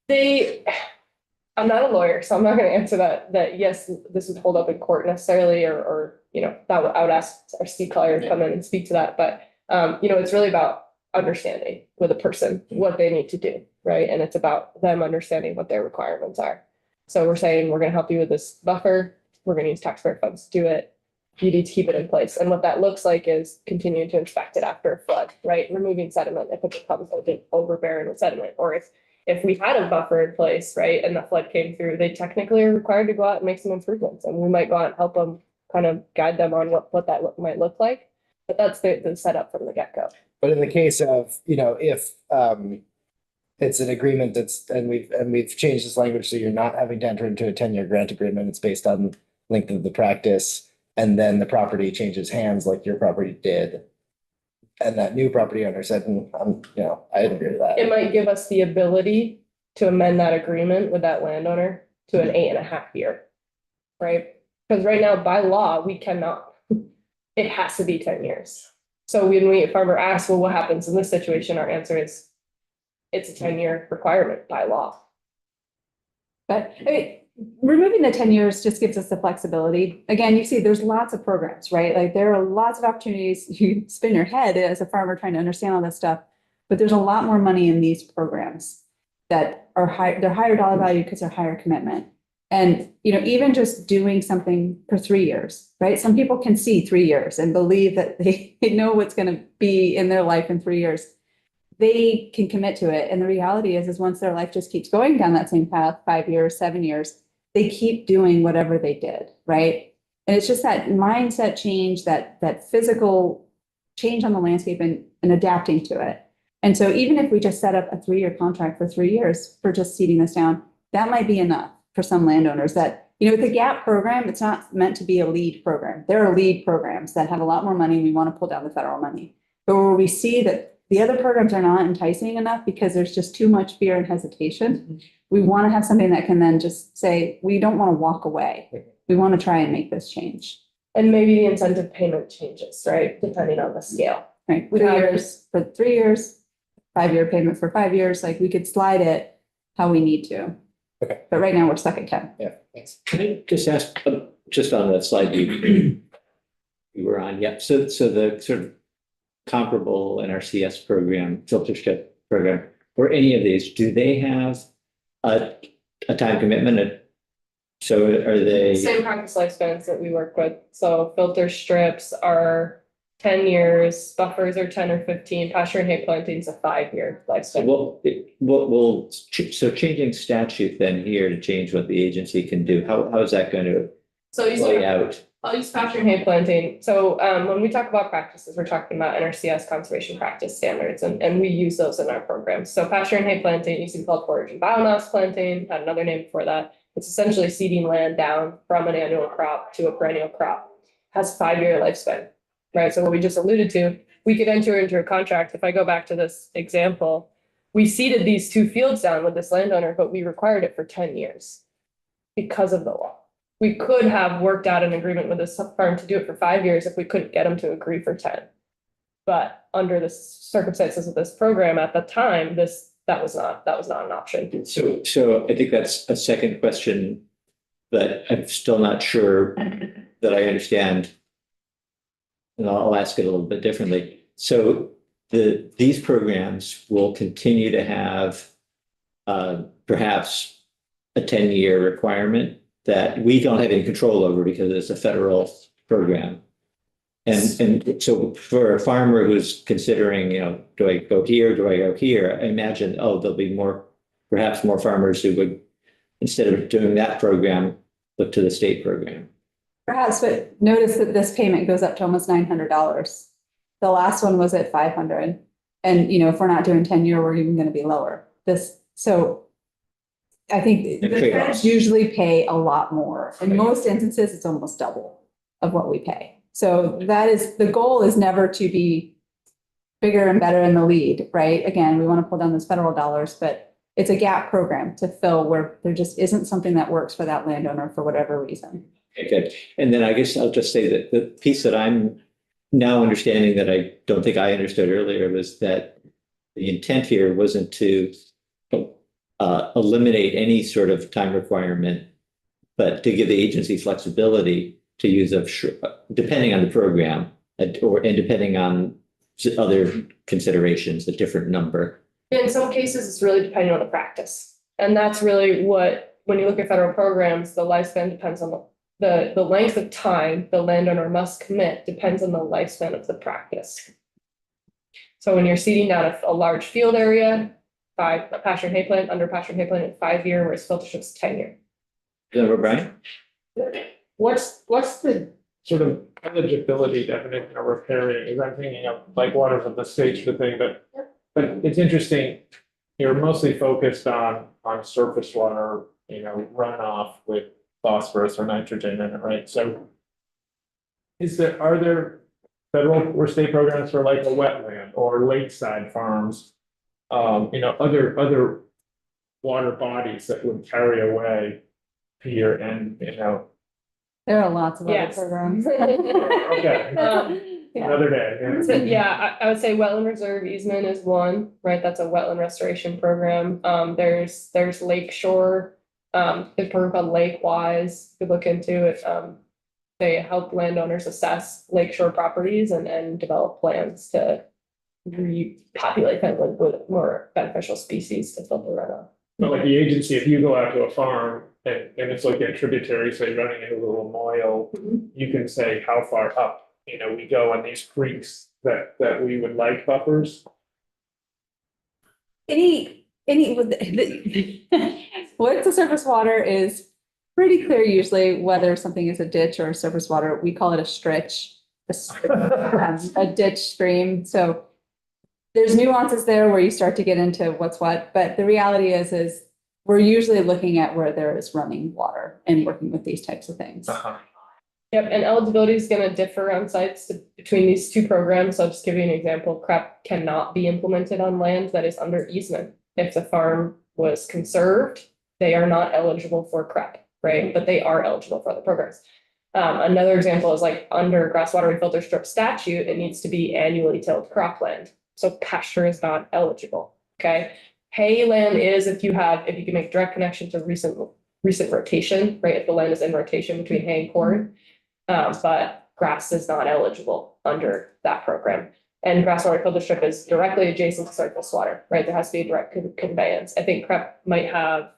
I'm not a lawyer, so I'm not gonna answer that yes, this would hold up in court necessarily, or, I would ask our Steve Collier to come in and speak to that, but, it's really about understanding with a person what they need to do, right? And it's about them understanding what their requirements are. So we're saying, we're gonna help you with this buffer, we're gonna use taxpayer funds to do it. You need to keep it in place. And what that looks like is continuing to inspect it after a flood, right? Removing sediment if it becomes overbearing with sediment, or if we had a buffer in place, right, and the flood came through, they technically are required to go out and make some improvements, and we might go out and help them kind of guide them on what that might look like. But that's the setup from the get-go. But in the case of, if it's an agreement and we've changed this language, so you're not having to enter into a 10-year grant agreement, it's based on length of the practice, and then the property changes hands like your property did. And that new property owner said, I didn't agree with that. It might give us the ability to amend that agreement with that landowner to an 8.5 year. Right? Because right now, by law, we cannot. It has to be 10 years. So when a farmer asks, well, what happens in this situation? Our answer is, it's a 10-year requirement by law. But I mean, removing the 10 years just gives us the flexibility. Again, you see, there's lots of programs, right? Like there are lots of opportunities. You spin your head as a farmer trying to understand all this stuff, but there's a lot more money in these programs that are high. They're higher dollar value because they're higher commitment. And, even just doing something for 3 years, right? Some people can see 3 years and believe that they know what's going to be in their life in 3 years. They can commit to it. And the reality is once their life just keeps going down that same path, 5 years, 7 years, they keep doing whatever they did, right? And it's just that mindset change, that physical change on the landscape and adapting to it. And so even if we just set up a 3-year contract for 3 years for just seeding this down, that might be enough for some landowners that, the GAP program, it's not meant to be a lead program. There are lead programs that have a lot more money. We want to pull down the federal money. But where we see that the other programs are not enticing enough because there's just too much fear and hesitation, we want to have something that can then just say, we don't want to walk away. We want to try and make this change. And maybe the incentive payment changes, right? Depending on the scale. Right, We 3 have- years for 3 years, 5-year payment for 5 years, like we could slide it how we need to. Okay. But right now we're stuck at 10. Yeah, thanks. Can I just ask, just on that slide you were on, yeah, so the sort of comparable NRCS program, filter strip program, or any of these, do they have a time commitment? So are they? Same practice lifespans that we work with. So filter strips are 10 years, buffers are 10 or 15, pasture and hay planting is a 5-year lifespan. So changing statute then here to change what the agency can do, how is that going to So play out? I'll use pasture and hay planting. So when we talk about practices, we're talking about NRCS conservation practice standards, and we use those in our programs. So pasture and hay planting used to be called forage and biomass planting, had another name before that. It's essentially seeding land down from an annual crop to a perennial crop. Has 5-year lifespan, right? So what we just alluded to, we could enter into a contract. If I go back to this example, we seeded these 2 fields down with this landowner, but we required it for 10 years because of the law. We could have worked out an agreement with this farm to do it for 5 years if we couldn't get them to agree for 10. But under the circumstances of this program at the time, that was not an option. So I think that's a second question that I'm still not sure that I understand. And I'll ask it a little bit differently. So these programs will continue to have perhaps a 10-year requirement that we don't have any control over because it's a federal program. And so for a farmer who's considering, do I go here? Do I go here? I imagine, there'll be perhaps more farmers who would, instead of doing that program, look to the state program. Perhaps, but notice that this payment goes up to almost $900. The last one was at $500. And, if we're not doing 10-year, we're even going to be lower. So I think the feds usually pay a lot more. In most instances, it's almost double of what we pay. So the goal is never to be bigger and better in the lead, right? Again, we want to pull down those federal dollars, but it's a gap program to fill where there just isn't something that works for that landowner for whatever reason. Okay, good. And then I guess I'll just say that the piece that I'm now understanding that I don't think I understood earlier was that the intent here wasn't to eliminate any sort of time requirement, but to give the agency flexibility to use of, depending on the program and depending on other considerations, a different number. In some cases, it's really depending on the practice. And that's really what, when you look at federal programs, the lifespan depends on the length of time the landowner must commit depends on the lifespan of the practice. So when you're seeding down a large field area, a pasture and hay plant, under pasture and hay plant, 5 year, whereas filter strip's 10 year. Is that right, Brian? What's the sort of eligibility definition of riparian? Because I'm thinking of like waters of the state's the thing, but it's interesting. You're mostly focused on surface water, runoff with phosphorus or nitrogen in it, right? So are there federal or state programs for like a wetland or lakeside farms? Other water bodies that would carry away here and, There are lots of other Yes. programs. Okay. Yeah. another day. So, yeah, I would say wetland reserve easement is one, right? That's a wetland restoration program. There's Lakeshore, there's a program called Lake Wise, you could look into it. They help landowners assess lakeshore properties and develop plans to repopulate them with more beneficial species to filter runoff. But like the agency, if you go out to a farm and it's like a tributary, say running into a little moil, you can say how far up, we go on these creeks that we would like buffers. What's the surface water is pretty clear usually whether something is a ditch or a surface water. We call it a stretch, a ditch stream. So there's nuances there where you start to get into what's what, but the reality is we're usually looking at where there is running water and working with these types of things. Yep, and eligibility is going to differ on sites between these two programs. I'll just give you an example. CREP cannot be implemented on land that is under easement. If the farm was conserved, they are not eligible for CREP, right? But they are eligible for other programs. Another example is like under grass water and filter strip statute, it needs to be annually tilled cropland. So pasture is not eligible, okay? Hay land is if you can make direct connection to recent rotation, right? If the land is in rotation between hay and corn. But grass is not eligible under that program. And grass water filter strip is directly adjacent to surface water, right? There has to be a direct conveyance. I think CREP might have,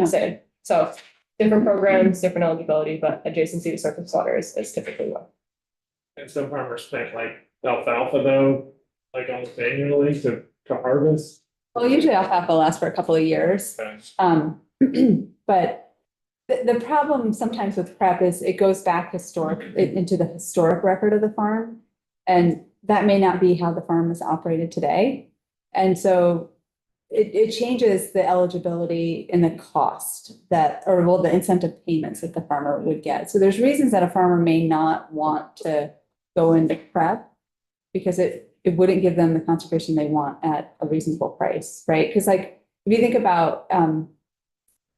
same. So different programs, different eligibility, but adjacency to surface water is typically one. And some farmers plant like alfalfa though, like almost annually to harvest. Well, usually alfalfa lasts for a couple of years. Okay. But the problem sometimes with prep is it goes back into the historic record of the farm. And that may not be how the farm is operated today. And so it changes the eligibility and the cost the incentive payments that the farmer would get. So there's reasons that a farmer may not want to go into prep because it wouldn't give them the conservation they want at a reasonable price, right? Because like if you think about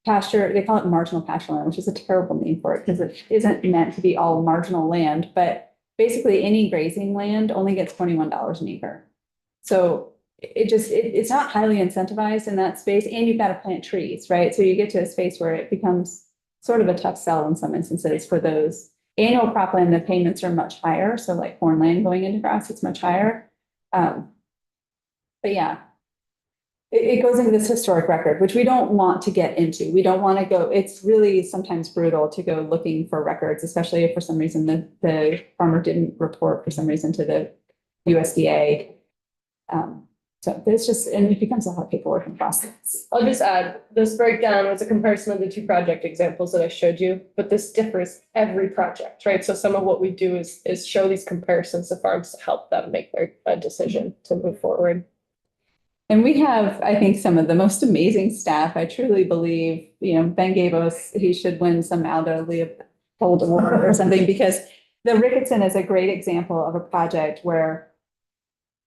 pasture, they call it marginal pasture land, which is a terrible name for it because it isn't meant to be all marginal land, but basically any grazing land only gets $21 an acre. So it's not highly incentivized in that space, and you've got to plant trees, right? So you get to a space where it becomes sort of a tough sell in some instances for those. Annual cropland, the payments are much higher. So like corn land going into grass, it's much higher. But yeah, it goes into this historic record, which we don't want to get into. We don't want to go, it's really sometimes brutal to go looking for records, especially if for some reason the farmer didn't report for some reason to the USDA. So there's just, and it becomes a lot of paperwork and process. I'll just add, this breakdown was a comparison of the two project examples that I showed you, but this differs every project, right? So some of what we do is show these comparisons to farms to help them make their decision to move forward. And we have, I think, some of the most amazing staff. I truly believe, Ben Gabos, he should win some Aldo Leopold Award or something, because the Ricketson is a great example of a project where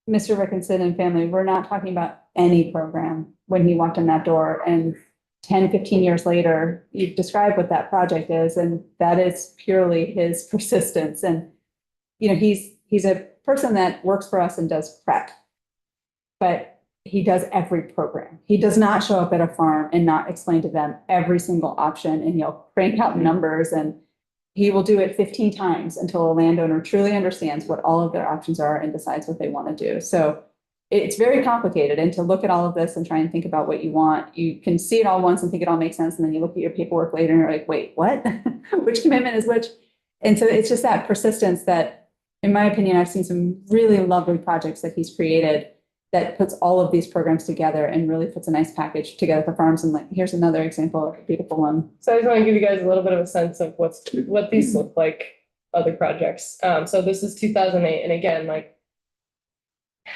Mr. Rickinson and family, we're not talking about any program when he walked in that door. And 10, 15 years later, you describe what that project is, and that is purely his persistence. And, he's a person that works for us and does prep. But he does every program. He does not show up at a farm and not explain to them every single option, and he'll crank out numbers, and he will do it 15 times until a landowner truly understands what all of their options are and decides what they want to do. So it's very complicated. And to look at all of this and try and think about what you want, you can see it all once and think it all makes sense. And then you look at your paperwork later and you're like, wait, what? Which commitment is which? And so it's just that persistence that, in my opinion, I've seen some really lovely projects that he's created that puts all of these programs together and really puts a nice package together for farms. And here's another example of a beautiful one. So I just want to give you guys a little bit of a sense of what these look like, other projects. So this is 2008. And again,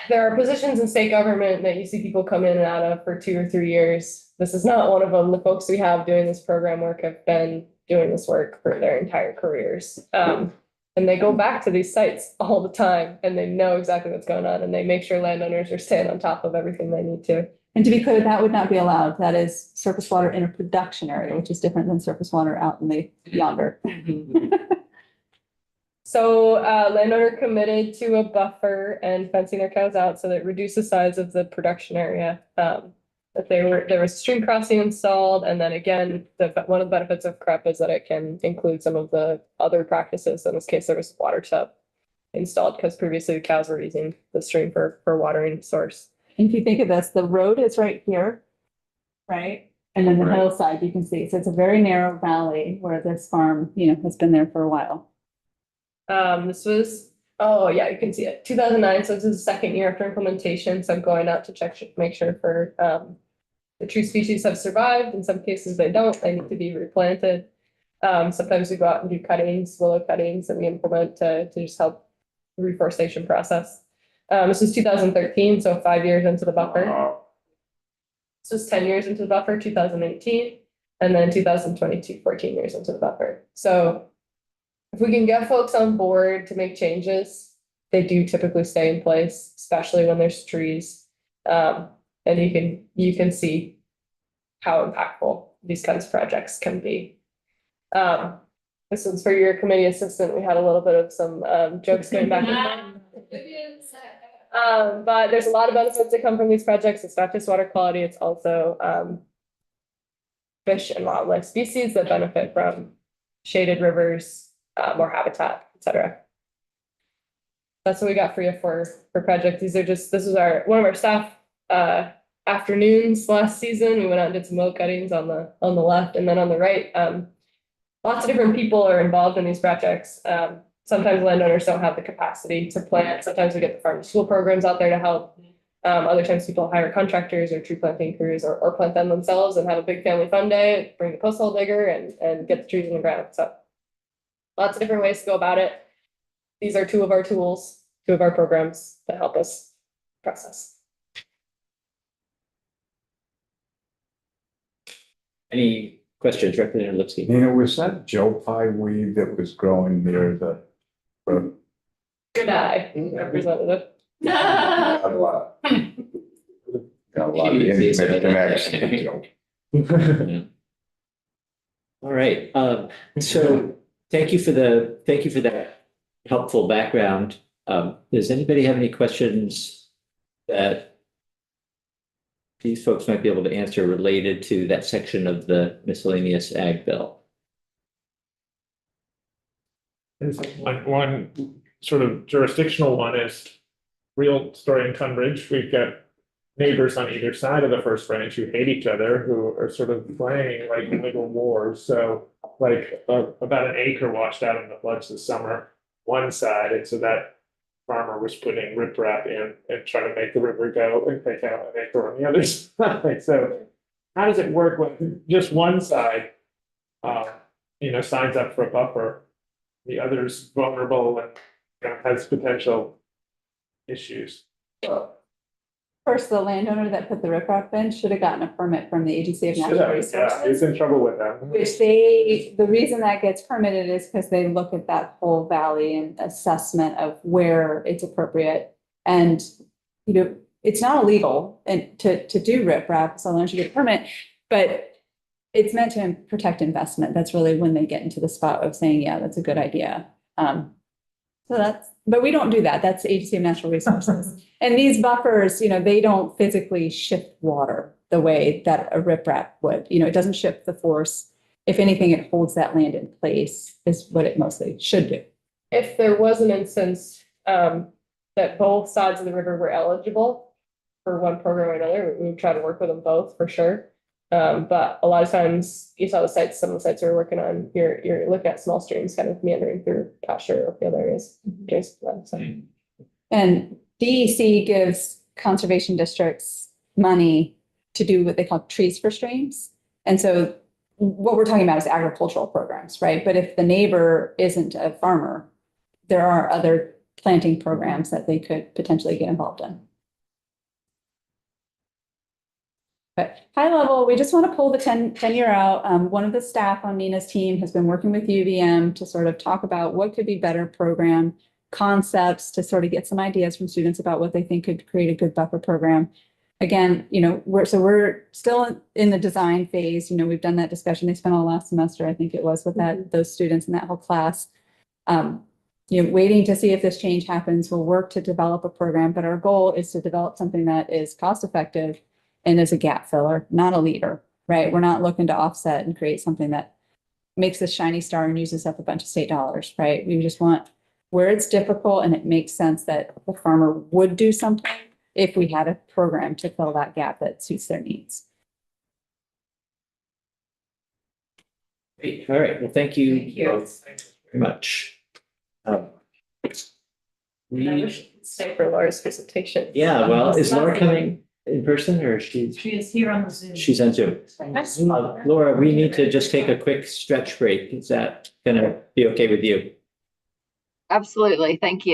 there are positions in state government that you see people come in and out of for 2 or 3 years. This is not one of them. The folks we have doing this program work have been doing this work for their entire careers. And they go back to these sites all the time, and they know exactly what's going on, and they make sure landowners are staying on top of everything they need to. And to be clear, that would not be allowed. That is surface water in a production area, which is different than surface water out in the yonder. So landowner committed to a buffer and fencing their cows out so that it reduced the size of the production area. That there was stream crossing installed, and then again, one of the benefits of CREP is that it can include some of the other practices. In this case, there was a water tub installed because previously the cows were using the stream for watering source. And if you think of this, the road is right here, right? And then the Right. hillside you can see. So it's a very narrow valley where this farm, has been there for a while. This was, oh yeah, you can see it, 2009. So this is the second year after implementation. So I'm going out to make sure for the tree species have survived. In some cases they don't. They need to be replanted. Sometimes we go out and do cuttings, willow cuttings, that we implement to just help the reforestation process. This was 2013, so 5 years into the buffer. This was 10 years into the buffer, 2018, and then 2022, 14 years into the buffer. So if we can get folks on board to make changes, they do typically stay in place, especially when there's trees. And you can see how impactful these kinds of projects can be. This one's for your committee assistant. We had a little bit of some jokes going back and forth. But there's a lot of benefits that come from these projects. It's not just water quality, it's also fish and wildlife species that benefit from shaded rivers, more habitat, et cetera. That's what we got for you for projects. This is one of our staff afternoons last season. We went out and did some willow cuttings on the left, and then on the right, lots of different people are involved in these projects. Sometimes landowners don't have the capacity to plant. Sometimes we get the farm to school programs out there to help. Other times people hire contractors or tree planting crews or plant them themselves and have a big family fun day, bring the post hole digger and get the trees in the ground. So lots of different ways to go about it. These are two of our tools, two of our programs that help us process. Any questions, Representative Lipsky? Nina, was that Joe Pye weed that was growing near the? Good eye, Representative. Got a lot. Got a lot of intimate connection, Joe. Yeah. All right, so thank you for that helpful background. Does anybody have any questions that these folks might be able to answer related to that section of the miscellaneous ag bill? One sort of jurisdictional one is real story in Tunbridge. We've got neighbors on either side of the first branch who hate each other, who are sort of playing like little wars. So about an acre washed out in the floods this summer, one side, and so that farmer was putting riprap in and trying to make the river go and take out an acre on the other side. So how does it work when just one side, signs up for a buffer, the other's vulnerable and has potential issues? First, the landowner that put the riprap in should have gotten a permit from the Agency of Should Natural have, Resources. yeah, he's in trouble with them. Which the reason that gets permitted is because they look at that whole valley and assessment of where it's appropriate. And you know, it's not illegal and to do riprap, so long as you get a permit, but it's meant to protect investment. That's really when they get into the spot of saying, yeah, that's a good idea. But we don't do that. That's the Agency of Natural Resources. And these buffers, you know, they don't physically shift water the way that a riprap would. You know, it doesn't shift the force. If anything, it holds that land in place is what it mostly should do. If there was an instance that both sides of the river were eligible for one program or another, we would try to work with them both for sure. But a lot of times you saw the sites, some of the sites we were working on, you're looking at small streams kind of meandering through pasture or field areas. Adjacent to them, so. And DEC gives conservation districts money to do what they call trees for streams. And so what we're talking about is agricultural programs, right? But if the neighbor isn't a farmer, there are other planting programs that they could potentially get involved in. But high level, we just want to pull the 10-year out. One of the staff on Nina's team has been working with UVM to sort of talk about what could be better program concepts to sort of get some ideas from students about what they think could create a good buffer program. Again, you know, we're still in the design phase. You know, we've done that discussion. They spent all last semester, I think it was, with those students in that whole class. You know, waiting to see if this change happens. We'll work to develop a program, but our goal is to develop something that is cost effective and is a gap filler, not a leader, right? We're not looking to offset and create something that makes a shiny star and uses up a bunch of state dollars, right? We just want where it's difficult and it makes sense that the farmer would do something if we had a program to fill that gap that suits their needs. Great. All right. Well, thank you. Thank you. Both very much. Stay for Laura's presentation. Yeah, well, is Laura coming in person or is she? She is here on the Zoom. She's on Zoom. Laura, we need to just take a quick stretch break. Is that gonna be okay with you? Absolutely. Thank you.